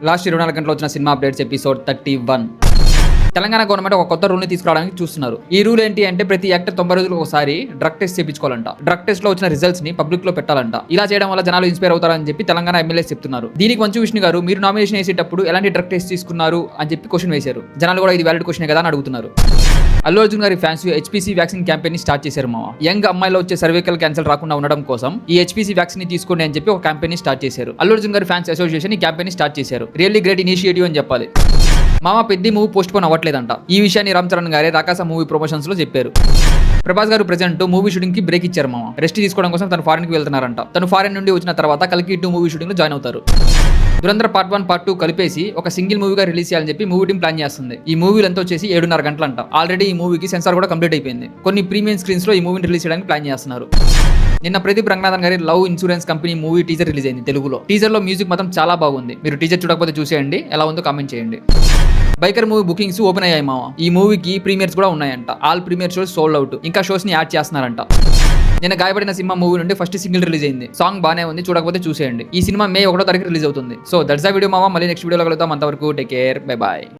Last 24 గంటలు వచ్చిన cinema updates episode 31. Telangana government ఒక కొత్త రూల్ ని తీసుకురావడానికి చూస్తున్నారు. ఈ రూల్ ఏంటి అంటే ప్రతి యాక్టర్ 90 రోజులకు ఒకసారి డ్రగ్ టెస్ట్ చేయించుకోవాలంట. డ్రగ్ టెస్ట్ లో వచ్చిన రిజల్ట్స్ ని పబ్లిక్ లో పెట్టాలంట. ఇలా చేయడం వల్ల జనాలు ఇన్స్పైర్ అవుతారని చెప్పి తెలంగాణ ఎమ్మెల్యేస్ చెప్తున్నారు. దీనికి మంచు విష్ణు గారు మీరు నామినేషన్ వేసేటప్పుడు ఎలాంటి డ్రగ్ టెస్ట్ తీసుకున్నారు అని చెప్పి క్వశ్చన్ వేశారు. జనాలు కూడా ఇది వ్యాలిడ్ క్వశ్చన్ కదా అని అడుగుతున్నారు. అల్లు అర్జున్ గారి ఫ్యాన్స్ హెచ్పీసీ వ్యాక్సిన్ క్యాంపెయిన్ ని స్టార్ట్ చేశారు మామ. యంగ్ అమ్మాయిలో వచ్చే సర్వైకల్ క్యాన్సర్ రాకుండా ఉండడం కోసం ఈ హెచ్పీసీ వ్యాక్సిన్ ని తీసుకోండి అని చెప్పి ఒక క్యాంపెయిన్ ని స్టార్ట్ చేశారు. అల్లు అర్జున్ గారి ఫ్యాన్స్ అసోసియేషన్ ఈ క్యాంపెయిన్ ని స్టార్ట్ చేశారు. రియల్లీ గ్రేట్ ఇనిషియేటివ్ అని చెప్పాలి. మామ పెద్ద మూవీ పోస్ట్ పోన్ అవ్వట్లేదంట. ఈ విషయాన్ని రామ్ చరణ్ గారే రాకాస మూవీ ప్రమోషన్స్ లో చెప్పారు. ప్రభాస్ గారు ప్రెజెంట్ మూవీ షూటింగ్ కి బ్రేక్ ఇచ్చారు మామ. రెస్ట్ తీసుకోవడం కోసం తను ఫారెన్ కి వెళ్తున్నారంట. తను ఫారెన్ నుండి వచ్చిన తర్వాత కల్కి 2 మూవీ షూటింగ్ లో జాయిన్ అవుతారు. దురంధర్ పార్ట్ 1 పార్ట్ 2 కలిపేసి ఒక సింగిల్ మూవీగా రిలీజ్ చేయాలని చెప్పి మూవీ టీం ప్లాన్ చేస్తుంది. ఈ మూవీలు ఎంత వచ్చేసి 7.5 గంటలంట. ఆల్రెడీ ఈ మూవీకి సెన్సార్ కూడా కంప్లీట్ అయిపోయింది. కొన్ని ప్రీమియం స్క్రీన్స్ లో ఈ మూవీని రిలీజ్ చేయడానికి ప్లాన్ చేస్తున్నారు. నిన్న ప్రదీప్ రంగనాథన్ గారి love insurance company movie teaser release అయింది తెలుగులో. టీజర్ లో మ్యూజిక్ మాత్రం చాలా బాగుంది. మీరు టీజర్ చూడకపోతే చూసేయండి, ఎలా ఉందో కామెంట్ చేయండి. బైకర్ మూవీ బుకింగ్స్ ఓపెన్ అయ్యాయి మామ. ఈ మూవీకి ప్రీమియర్స్ కూడా ఉన్నాయంట. All premiere shows sold out. ఇంకా షోస్ ని యాడ్ చేస్తున్నారంట. నిన్న గాయపడిన సినిమా మూవీ నుండి ఫస్ట్ సింగిల్ రిలీజ్ అయింది. సాంగ్ బానే ఉంది, చూడకపోతే చూసేయండి. ఈ సినిమా మే 1వ తారీఖు రిలీజ్ అవుతుంది. సో దట్స్ ద వీడియో మామ. మళ్ళీ నెక్స్ట్ వీడియోలో కలుద్దాం. అంతవరకు టేక్ కేర్, బై బాయ్.